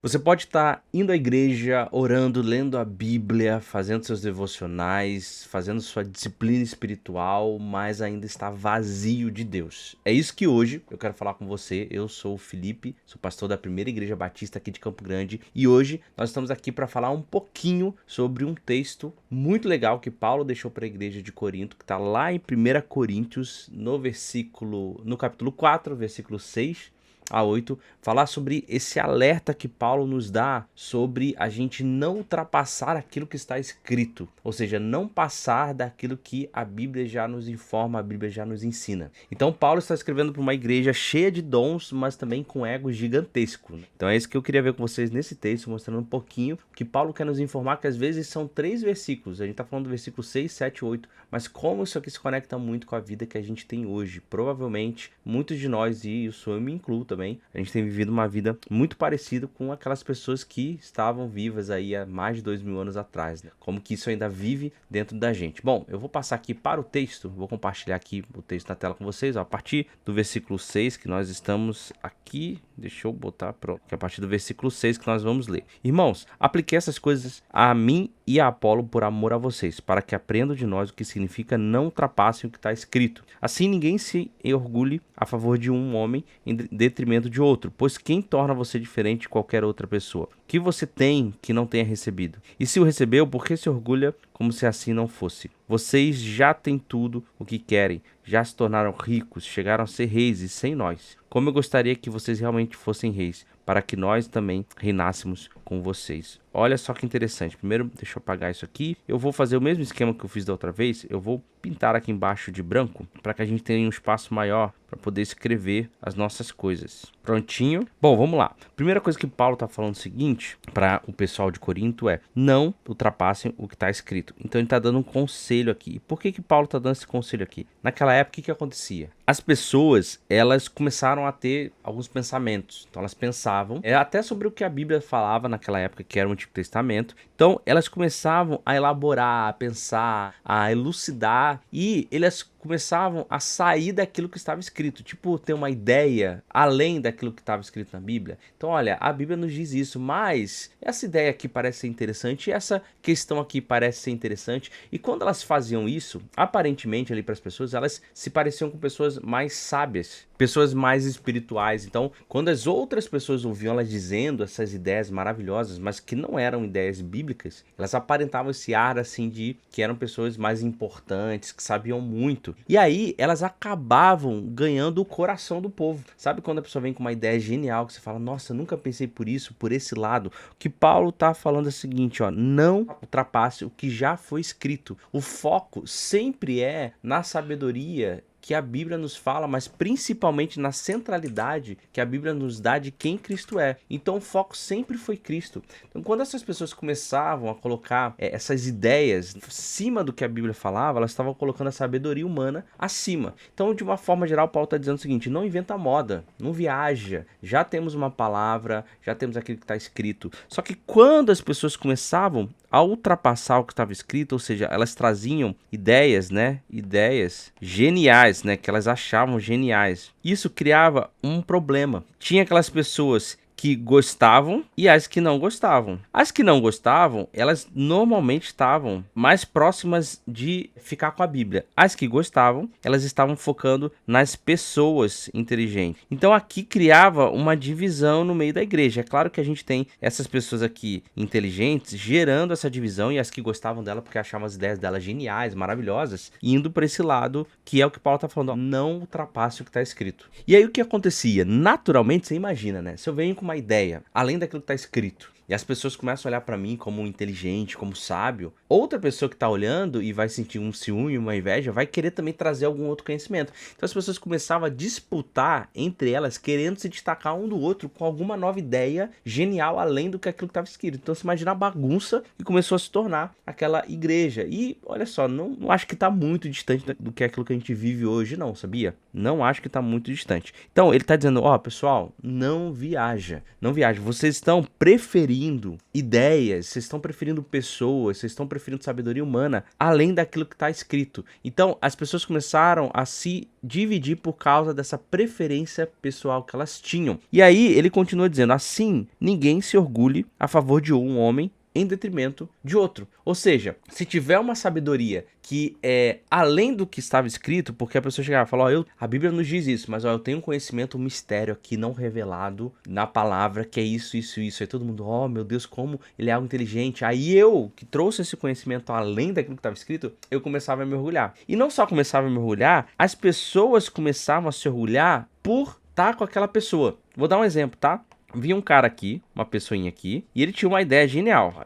Você pode estar indo à igreja, orando, lendo a Bíblia, fazendo seus devocionais, fazendo sua disciplina espiritual, mas ainda está vazio de Deus. É isso que hoje eu quero falar com você. Eu sou o Felipe, sou pastor da Primeira Igreja Batista aqui de Campo Grande e hoje nós estamos aqui para falar um pouquinho sobre um texto muito legal que Paulo deixou para a igreja de Corinto, que está lá em 1 Coríntios, no capítulo 4, versículo 6 a 8, falar sobre esse alerta que Paulo nos dá sobre a gente não ultrapassar aquilo que está escrito, ou seja, não passar daquilo que a Bíblia já nos informa, a Bíblia já nos ensina. Então Paulo está escrevendo para uma igreja cheia de dons, mas também com ego gigantesco. Então é isso que eu queria ver com vocês nesse texto, mostrando um pouquinho que Paulo quer nos informar, que às vezes são 3 versículos, a gente está falando do versículo 6, 7, 8, mas como isso aqui se conecta muito com a vida que a gente tem hoje. Provavelmente muitos de nós, e isso eu me incluo também, a gente tem vivido uma vida muito parecida com aquelas pessoas que estavam vivas aí há mais de 2000 anos atrás, né? Como que isso ainda vive dentro da gente. Bom, eu vou passar aqui para o texto, vou compartilhar aqui o texto na tela com vocês, ó, a partir do versículo 6 que nós estamos aqui, deixa eu botar pronto, que é a partir do versículo 6 que nós vamos ler. Irmãos, apliquei essas coisas a mim e a Apolo por amor a vocês, para que aprendam de nós o que significa não ultrapassem o que está escrito. Assim ninguém se orgulhe a favor de um homem em detrimento de outro, pois quem torna você diferente de qualquer outra pessoa? O que você tem que não tenha recebido? E se o recebeu, por que se orgulha como se assim não fosse? Vocês já têm tudo o que querem, já se tornaram ricos, chegaram a ser reis e sem nós. Como eu gostaria que vocês realmente fossem reis, para que nós também reinássemos com vocês. Olha só que interessante. Primeiro, deixa eu apagar isso aqui. Eu vou fazer o mesmo esquema que eu fiz da outra vez. Eu vou pintar aqui embaixo de branco, para que a gente tenha um espaço maior para poder escrever as nossas coisas. Prontinho? Bom, vamos lá. Primeira coisa que Paulo está falando é o seguinte, para o pessoal de Corinto é: não ultrapassem o que está escrito. Então ele está dando um conselho aqui. E por que Paulo está dando esse conselho aqui? Naquela época, o que acontecia? As pessoas, elas começaram a ter alguns pensamentos. Então elas pensavam até sobre o que a Bíblia falava naquela época, que era o Antigo Testamento. Então elas começavam a elaborar, a pensar, a elucidar, e elas começavam a sair daquilo que estava escrito, tipo ter uma ideia além daquilo que estava escrito na Bíblia. Então olha, a Bíblia nos diz isso, mas essa ideia aqui parece ser interessante, essa questão aqui parece ser interessante, e quando elas faziam isso, aparentemente ali para as pessoas, elas se pareciam com pessoas mais sábias, pessoas mais espirituais. Então quando as outras pessoas ouviam elas dizendo essas ideias maravilhosas, mas que não eram ideias bíblicas, elas aparentavam esse ar assim de que eram pessoas mais importantes, que sabiam muito. E aí elas acabavam ganhando o coração do povo. Sabe quando a pessoa vem com uma ideia genial, que você fala: nossa, nunca pensei por isso, por esse lado. O que Paulo tá falando é o seguinte, ó: não ultrapasse o que já foi escrito. O foco sempre é na sabedoria que a Bíblia nos fala, mas principalmente na centralidade que a Bíblia nos dá de quem Cristo é. Então o foco sempre foi Cristo. Então quando essas pessoas começavam a colocar essas ideias acima do que a Bíblia falava, elas estavam colocando a sabedoria humana acima. Então, de uma forma geral, Paulo está dizendo o seguinte: não inventa moda, não viaja. Já temos uma palavra, já temos aquilo que está escrito. Só que quando as pessoas começavam a ultrapassar o que estava escrito, ou seja, elas traziam ideias, né? Ideias geniais, né? Que elas achavam geniais. Isso criava um problema. Tinha aquelas pessoas que gostavam e as que não gostavam. As que não gostavam, elas normalmente estavam mais próximas de ficar com a Bíblia. As que gostavam, elas estavam focando nas pessoas inteligentes. Então aqui criava uma divisão no meio da igreja. É claro que a gente tem essas pessoas aqui inteligentes gerando essa divisão, e as que gostavam dela porque achavam as ideias dela geniais, maravilhosas, indo para esse lado que é o que Paulo está falando, ó: não ultrapasse o que está escrito. E aí o que acontecia? Naturalmente, você imagina, né? Se eu venho com uma ideia além daquilo que está escrito e as pessoas começam a olhar para mim como inteligente, como sábio, outra pessoa que está olhando e vai sentir um ciúme, uma inveja, vai querer também trazer algum outro conhecimento. Então as pessoas começavam a disputar entre elas, querendo se destacar um do outro com alguma nova ideia genial além do que aquilo que estava escrito. Então você imagina a bagunça que começou a se tornar aquela igreja. E olha só, não acho que está muito distante do que é aquilo que a gente vive hoje, não, sabia? Não acho que está muito distante. Então ele está dizendo: ó, pessoal, não viaja, não viaja. Vocês estão preferindo preferindo ideias, vocês estão preferindo pessoas, vocês estão preferindo sabedoria humana, além daquilo que está escrito. Então, as pessoas começaram a se dividir por causa dessa preferência pessoal que elas tinham. E aí, ele continua dizendo, assim, ninguém se orgulhe a favor de um homem em detrimento de outro. Ou seja, se tiver uma sabedoria que é além do que estava escrito, porque a pessoa chegava e falava, a Bíblia nos diz isso, mas eu tenho um conhecimento, um mistério aqui não revelado na palavra, que é isso. Aí todo mundo, meu Deus, como ele é algo inteligente. Aí eu, que trouxe esse conhecimento além daquilo que estava escrito, eu começava a me orgulhar. E não só começava a me orgulhar, as pessoas começavam a se orgulhar por estar com aquela pessoa. Vou dar um exemplo, tá? Vinha um cara aqui, uma pessoinha aqui, e ele tinha uma ideia genial,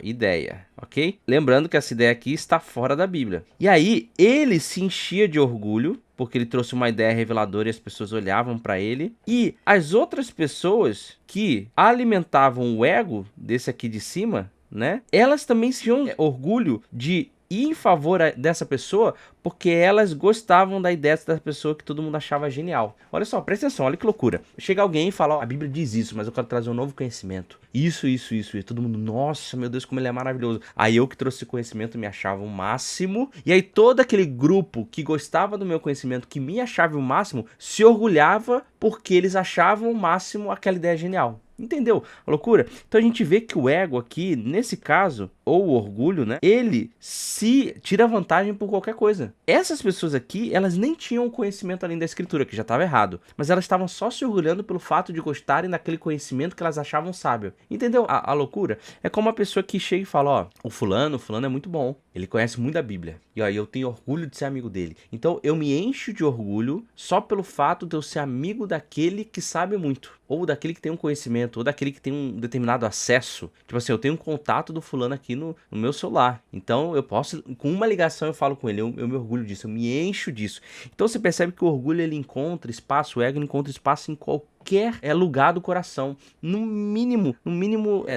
ok? Lembrando que essa ideia aqui está fora da Bíblia. E aí, ele se enchia de orgulho, porque ele trouxe uma ideia reveladora e as pessoas olhavam para ele. E as outras pessoas que alimentavam o ego desse aqui de cima, né? Elas também tinham orgulho de ir em favor dessa pessoa, porque elas gostavam da ideia dessa pessoa que todo mundo achava genial. Olha só, presta atenção, olha que loucura. Chega alguém e fala, a Bíblia diz isso, mas eu quero trazer um novo conhecimento. Isso. E todo mundo, nossa, meu Deus, como ele é maravilhoso. Aí eu que trouxe conhecimento me achava o máximo. E aí todo aquele grupo que gostava do meu conhecimento, que me achava o máximo, se orgulhava porque eles achavam o máximo aquela ideia genial. Entendeu a loucura? Então a gente vê que o ego aqui, nesse caso, ou o orgulho, né? Ele se tira vantagem por qualquer coisa. Essas pessoas aqui, elas nem tinham conhecimento além da escritura, que já estava errado. Mas elas estavam só se orgulhando pelo fato de gostarem daquele conhecimento que elas achavam sábio. Entendeu a loucura? É como uma pessoa que chega e fala, o fulano é muito bom. Ele conhece muito da Bíblia. E aí eu tenho orgulho de ser amigo dele. Então eu me encho de orgulho só pelo fato de eu ser amigo daquele que sabe muito. Ou daquele que tem um conhecimento, ou daquele que tem um determinado acesso. Tipo assim, eu tenho um contato do fulano aqui no meu celular. Então eu posso, com uma ligação eu falo com ele, eu me orgulho disso, eu me encho disso. Então você percebe que o orgulho ele encontra espaço, o ego ele encontra espaço em qualquer lugar do coração, no mínimo,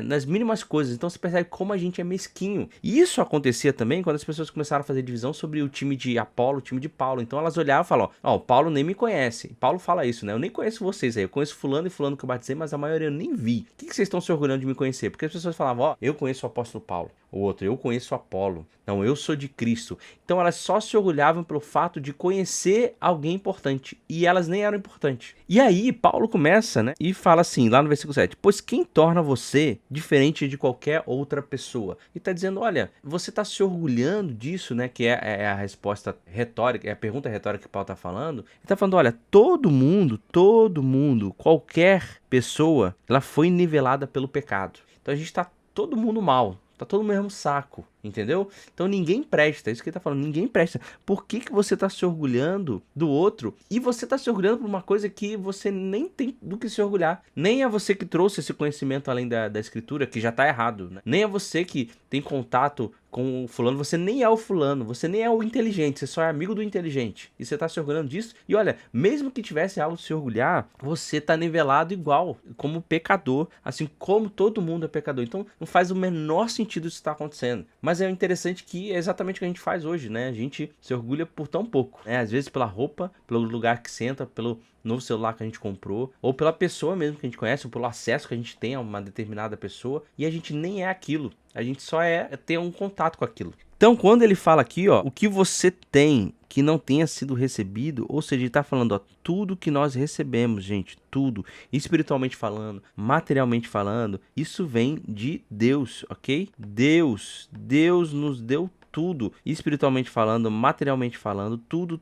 nas mínimas coisas. Então você percebe como a gente é mesquinho. E isso acontecia também quando as pessoas começaram a fazer divisão sobre o time de Apolo, o time de Paulo. Então elas olhavam e falavam, o Paulo nem me conhece. Paulo fala isso, né? Eu nem conheço vocês aí, eu conheço fulano e fulano que eu batizei, mas a maioria eu nem vi. O que vocês estão se orgulhando de me conhecer? Porque as pessoas falavam, eu conheço o apóstolo Paulo. O outro, eu conheço o Apolo. Não, eu sou de Cristo. Então elas só se orgulhavam pelo fato de conhecer alguém importante. E elas nem eram importantes. E aí Paulo começa, né? E fala assim, lá no versículo 7. Pois quem torna você diferente de qualquer outra pessoa? E tá dizendo, olha, você tá se orgulhando disso, né? Que é a resposta retórica, é a pergunta retórica que Paulo tá falando. Ele tá falando, olha, todo mundo, qualquer pessoa, ela foi nivelada pelo pecado. Então a gente tá todo mundo mal. Tá todo no mesmo saco, entendeu? Então ninguém presta, é isso que ele tá falando, ninguém presta. Por que você tá se orgulhando do outro? E você tá se orgulhando por uma coisa que você nem tem do que se orgulhar. Nem é você que trouxe esse conhecimento além da escritura, que já tá errado, né? Nem é você que tem contato com o fulano, você nem é o fulano, você nem é o inteligente, você só é amigo do inteligente. E você tá se orgulhando disso. E olha, mesmo que tivesse algo de se orgulhar, você tá nivelado igual, como pecador, assim como todo mundo é pecador. Então não faz o menor sentido isso estar acontecendo. Mas é interessante que é exatamente o que a gente faz hoje, né? A gente se orgulha por tão pouco, né? Às vezes pela roupa, pelo lugar que senta, pelo novo celular que a gente comprou, ou pela pessoa mesmo que a gente conhece, ou pelo acesso que a gente tem a uma determinada pessoa, e a gente nem é aquilo. A gente só ter um contato com aquilo. Então, quando ele fala aqui, o que você tem que não tenha sido recebido, ou seja, ele está falando, tudo que nós recebemos, gente, tudo, espiritualmente falando, materialmente falando, isso vem de Deus, ok? Deus nos deu tudo, espiritualmente falando, materialmente falando, tudo.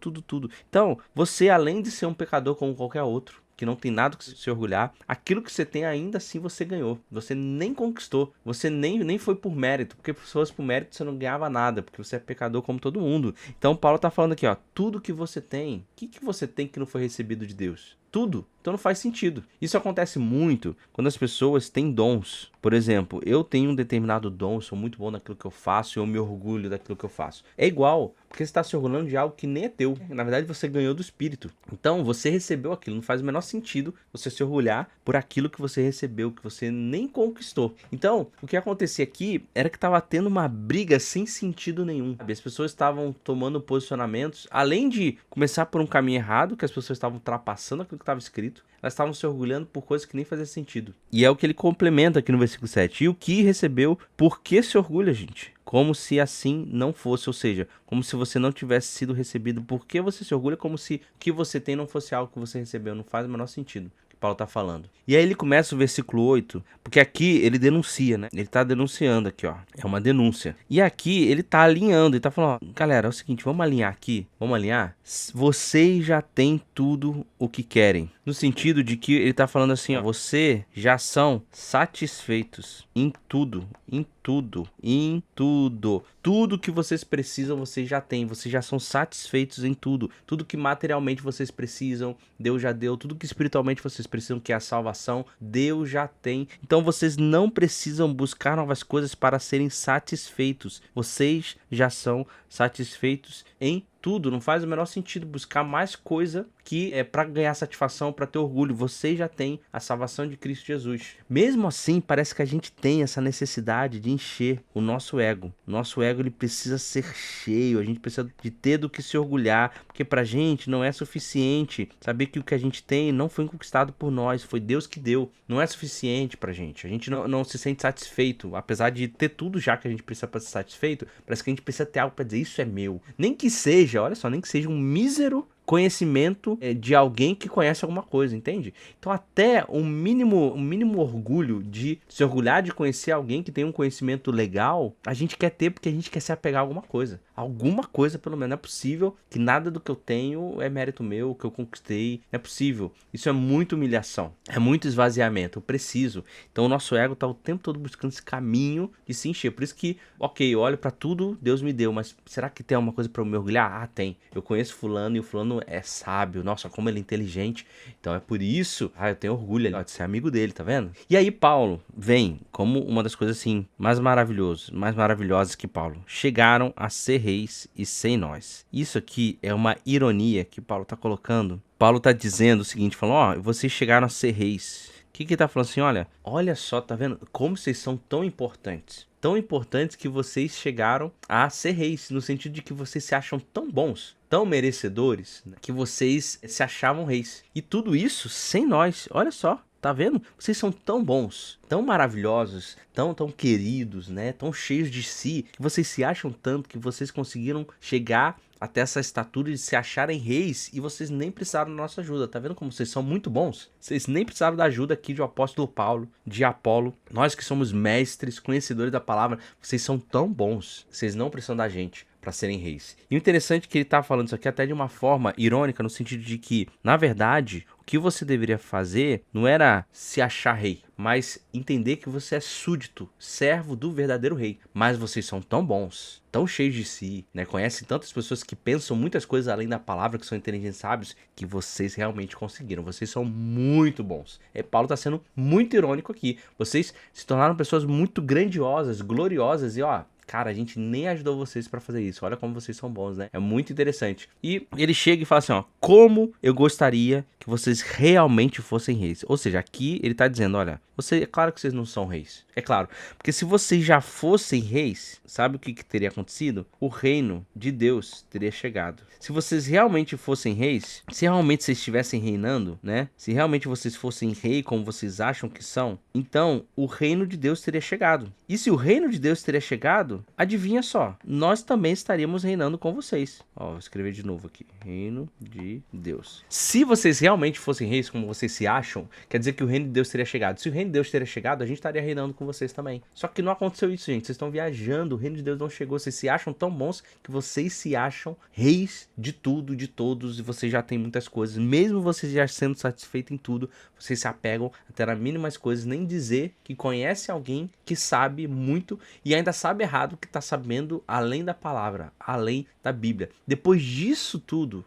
Então, você, além de ser um pecador como qualquer outro, que não tem nada que se orgulhar, aquilo que você tem ainda assim você ganhou, você nem conquistou, você nem foi por mérito, porque se fosse por mérito você não ganhava nada, porque você é pecador como todo mundo. Então Paulo tá falando aqui, tudo que você tem, o que você tem que não foi recebido de Deus? Tudo. Então não faz sentido. Isso acontece muito quando as pessoas têm dons. Por exemplo, eu tenho um determinado dom, eu sou muito bom naquilo que eu faço e eu me orgulho daquilo que eu faço. É igual, porque você está se orgulhando de algo que nem é teu. Na verdade, você ganhou do Espírito. Então, você recebeu aquilo. Não faz o menor sentido você se orgulhar por aquilo que você recebeu, que você nem conquistou. Então, o que acontecia aqui era que estava tendo uma briga sem sentido nenhum. As pessoas estavam tomando posicionamentos, além de começar por um caminho errado, que as pessoas estavam ultrapassando aquilo que que estava escrito. Elas estavam se orgulhando por coisas que nem faziam sentido. E é o que ele complementa aqui no versículo 7. E o que recebeu, por que se orgulha, gente? Como se assim não fosse, ou seja, como se você não tivesse sido recebido. Por que você se orgulha como se o que você tem não fosse algo que você recebeu? Não faz o menor sentido. Paulo está falando. E aí ele começa o versículo 8, porque aqui ele denuncia, né? Ele está denunciando aqui, ó. É uma denúncia. E aqui ele está alinhando, ele está falando, ó, galera, é o seguinte, vamos alinhar aqui, vamos alinhar? Vocês já têm tudo o que querem. No sentido de que ele está falando assim, ó, vocês já são satisfeitos em tudo, em tudo, em tudo. Tudo que vocês precisam, vocês já têm. Vocês já são satisfeitos em tudo. Tudo que materialmente vocês precisam, Deus já deu. Tudo que espiritualmente vocês precisam, que é a salvação, Deus já tem. Então vocês não precisam buscar novas coisas para serem satisfeitos. Vocês já são satisfeitos em tudo. Não faz o menor sentido buscar mais coisa que é para ganhar satisfação, para ter orgulho. Você já tem a salvação de Cristo Jesus. Mesmo assim, parece que a gente tem essa necessidade de encher o nosso ego. O nosso ego ele precisa ser cheio. A gente precisa de ter do que se orgulhar, porque pra gente não é suficiente saber que o que a gente tem não foi conquistado por nós, foi Deus que deu. Não é suficiente pra gente. A gente não se sente satisfeito, apesar de ter tudo já que a gente precisa para ser satisfeito. Parece que a gente precisa ter algo para dizer, isso é meu. Nem que seja, olha só, nem que seja um mísero conhecimento de alguém que conhece alguma coisa, entende? Então até um mínimo orgulho de se orgulhar de conhecer alguém que tem um conhecimento legal, a gente quer ter porque a gente quer se apegar a alguma coisa. Alguma coisa, pelo menos. Não é possível que nada do que eu tenho é mérito meu, que eu conquistei. Não é possível. Isso é muita humilhação. É muito esvaziamento. Eu preciso. Então o nosso ego tá o tempo todo buscando esse caminho de se encher. Por isso que, ok, eu olho pra tudo, Deus me deu, mas será que tem alguma coisa pra eu me orgulhar? Ah, tem. Eu conheço fulano e o fulano é sábio. Nossa, como ele é inteligente. Então é por isso, eu tenho orgulho de ser amigo dele, tá vendo? E aí Paulo vem como uma das coisas assim mais maravilhosas que Paulo. Chegaram a ser reis e sem nós. Isso aqui é uma ironia que Paulo está colocando. Paulo está dizendo o seguinte, falando, vocês chegaram a ser reis. O que ele tá falando assim, olha só, tá vendo como vocês são tão importantes. Tão importantes que vocês chegaram a ser reis, no sentido de que vocês se acham tão bons, tão merecedores, né, que vocês se achavam reis. E tudo isso sem nós, olha só. Tá vendo? Vocês são tão bons, tão maravilhosos, tão queridos, né? Tão cheios de si, que vocês se acham tanto que vocês conseguiram chegar até essa estatura de se acharem reis e vocês nem precisaram da nossa ajuda. Tá vendo como vocês são muito bons? Vocês nem precisaram da ajuda aqui do apóstolo Paulo, de Apolo. Nós que somos mestres, conhecedores da palavra, vocês são tão bons. Vocês não precisam da gente para serem reis. E o interessante é que ele tá falando isso aqui até de uma forma irônica, no sentido de que, na verdade, o que você deveria fazer não era se achar rei, mas entender que você é súdito, servo do verdadeiro rei. Mas vocês são tão bons, tão cheios de si, né? Conhecem tantas pessoas que pensam muitas coisas além da palavra, que são inteligentes e sábios, que vocês realmente conseguiram. Vocês são muito bons. Paulo está sendo muito irônico aqui. Vocês se tornaram pessoas muito grandiosas, gloriosas e cara, a gente nem ajudou vocês pra fazer isso. Olha como vocês são bons, né? É muito interessante. E ele chega e fala assim, como eu gostaria que vocês realmente fossem reis. Ou seja, aqui ele tá dizendo, olha, é claro que vocês não são reis. É claro. Porque se vocês já fossem reis, sabe o que teria acontecido? O reino de Deus teria chegado. Se vocês realmente fossem reis, se realmente vocês estivessem reinando, né? Se realmente vocês fossem rei como vocês acham que são, então o reino de Deus teria chegado. E se o reino de Deus teria chegado, adivinha só, nós também estaríamos reinando com vocês. Vou escrever de novo aqui. Reino de Deus. Se vocês realmente fossem reis como vocês se acham, quer dizer que o reino de Deus teria chegado. Se o reino de Deus teria chegado, a gente estaria reinando com vocês também. Só que não aconteceu isso, gente. Vocês estão viajando, o reino de Deus não chegou. Vocês se acham tão bons que vocês se acham reis de tudo, de todos, e vocês já têm muitas coisas. Mesmo vocês já sendo satisfeitos em tudo, vocês se apegam até nas mínimas coisas, nem dizer que conhece alguém que sabe muito e ainda sabe errado, que está sabendo além da palavra, além da Bíblia. Depois disso tudo,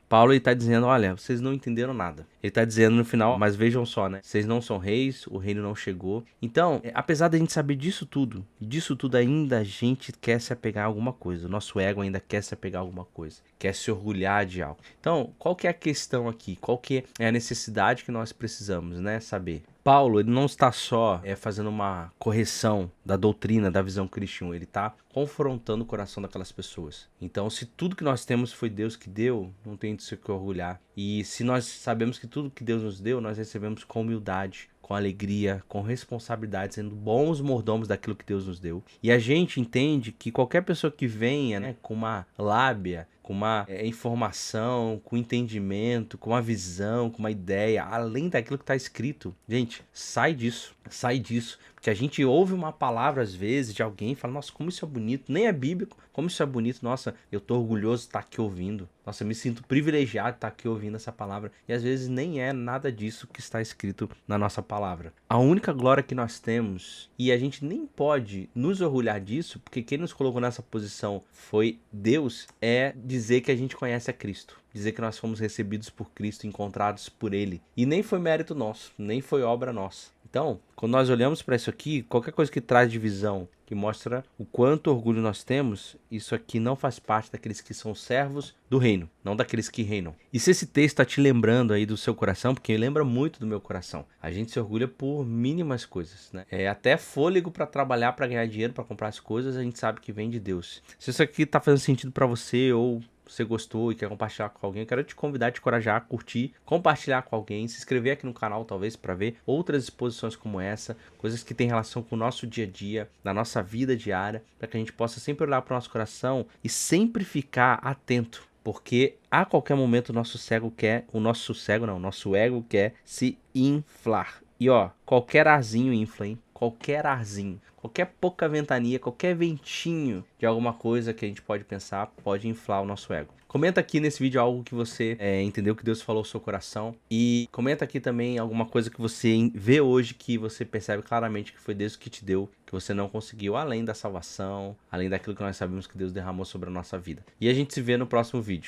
Paulo está dizendo, olha, vocês não entenderam nada. Ele está dizendo no final, mas vejam só, né? Vocês não são reis, o reino não chegou. Então, apesar da gente saber disso tudo ainda a gente quer se apegar a alguma coisa. O nosso ego ainda quer se apegar a alguma coisa. Quer se orgulhar de algo. Então, qual que é a questão aqui? Qual que é a necessidade que nós precisamos, né? Saber. Paulo, ele não está só fazendo uma correção da doutrina, da visão cristã, ele está confrontando o coração daquelas pessoas. Então, se tudo que nós temos foi Deus que deu, não tem de se que orgulhar. E se nós sabemos que tudo que Deus nos deu, nós recebemos com humildade, com alegria, com responsabilidade, sendo bons mordomos daquilo que Deus nos deu. E a gente entende que qualquer pessoa que venha, né, com uma lábia, com uma informação, com entendimento, com uma visão, com uma ideia, além daquilo que está escrito, gente, sai disso, porque a gente ouve uma palavra às vezes de alguém e fala, nossa, como isso é bonito, nem é bíblico, como isso é bonito, nossa, eu tô orgulhoso de estar aqui ouvindo, nossa, eu me sinto privilegiado de estar aqui ouvindo essa palavra, e às vezes nem é nada disso que está escrito na nossa palavra. A única glória que nós temos, e a gente nem pode nos orgulhar disso, porque quem nos colocou nessa posição foi Deus, é dizer que a gente conhece a Cristo. Dizer que nós fomos recebidos por Cristo, encontrados por Ele. E nem foi mérito nosso, nem foi obra nossa. Então, quando nós olhamos para isso aqui, qualquer coisa que traz divisão, que mostra o quanto orgulho nós temos, isso aqui não faz parte daqueles que são servos do reino, não daqueles que reinam. E se esse texto está te lembrando aí do seu coração, porque ele lembra muito do meu coração, a gente se orgulha por mínimas coisas, né? Até fôlego para trabalhar, para ganhar dinheiro, para comprar as coisas, a gente sabe que vem de Deus. Se isso aqui está fazendo sentido para você ou você gostou e quer compartilhar com alguém, eu quero te convidar, te encorajar a curtir, compartilhar com alguém, se inscrever aqui no canal talvez para ver outras exposições como essa, coisas que têm relação com o nosso dia a dia, na nossa vida diária, para que a gente possa sempre olhar para o nosso coração e sempre ficar atento, porque a qualquer momento o nosso ego quer se inflar. E ó, qualquer arzinho infla, hein? Qualquer arzinho, qualquer pouca ventania, qualquer ventinho de alguma coisa que a gente pode pensar, pode inflar o nosso ego. Comenta aqui nesse vídeo algo que você entendeu que Deus falou ao seu coração. E comenta aqui também alguma coisa que você vê hoje que você percebe claramente que foi Deus que te deu, que você não conseguiu, além da salvação, além daquilo que nós sabemos que Deus derramou sobre a nossa vida. E a gente se vê no próximo vídeo.